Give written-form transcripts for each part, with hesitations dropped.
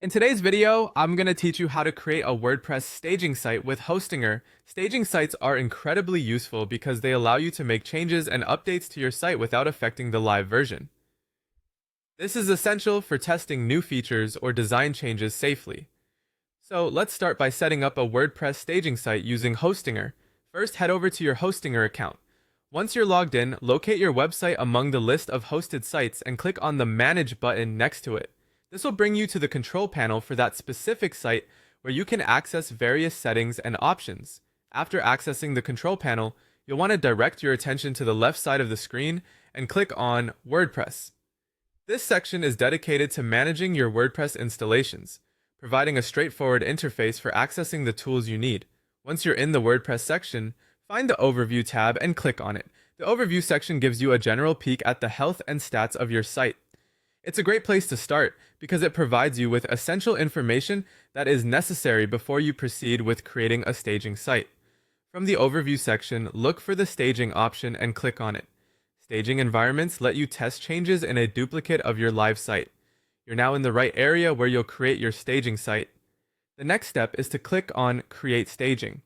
In today's video, I'm going to teach you how to create a WordPress staging site with Hostinger. Staging sites are incredibly useful because they allow you to make changes and updates to your site without affecting the live version. This is essential for testing new features or design changes safely. So let's start by setting up a WordPress staging site using Hostinger. First, head over to your Hostinger account. Once you're logged in, locate your website among the list of hosted sites and click on the Manage button next to it. This will bring you to the control panel for that specific site where you can access various settings and options. After accessing the control panel, you'll want to direct your attention to the left side of the screen and click on WordPress. This section is dedicated to managing your WordPress installations, providing a straightforward interface for accessing the tools you need. Once you're in the WordPress section, find the Overview tab and click on it. The Overview section gives you a general peek at the health and stats of your site. It's a great place to start because it provides you with essential information that is necessary before you proceed with creating a staging site. From the Overview section, look for the Staging option and click on it. Staging environments let you test changes in a duplicate of your live site. You're now in the right area where you'll create your staging site. The next step is to click on Create Staging.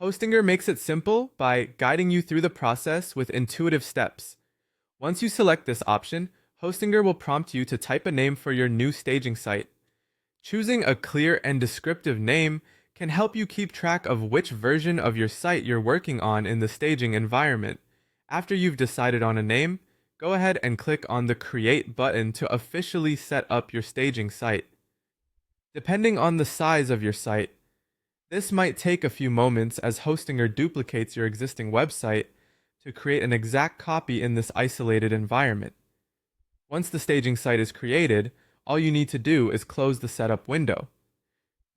Hostinger makes it simple by guiding you through the process with intuitive steps. Once you select this option, Hostinger will prompt you to type a name for your new staging site. Choosing a clear and descriptive name can help you keep track of which version of your site you're working on in the staging environment. After you've decided on a name, go ahead and click on the Create button to officially set up your staging site. Depending on the size of your site, this might take a few moments as Hostinger duplicates your existing website to create an exact copy in this isolated environment. Once the staging site is created, all you need to do is close the setup window.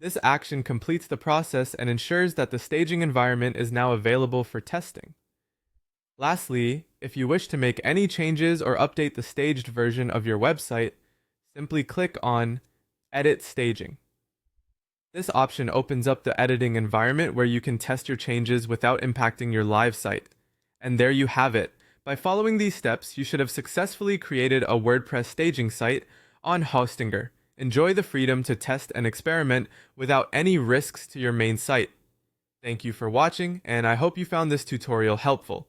This action completes the process and ensures that the staging environment is now available for testing. Lastly, if you wish to make any changes or update the staged version of your website, simply click on Edit Staging. This option opens up the editing environment where you can test your changes without impacting your live site. And there you have it. By following these steps, you should have successfully created a WordPress staging site on Hostinger. Enjoy the freedom to test and experiment without any risks to your main site. Thank you for watching, and I hope you found this tutorial helpful.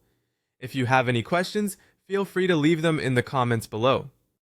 If you have any questions, feel free to leave them in the comments below.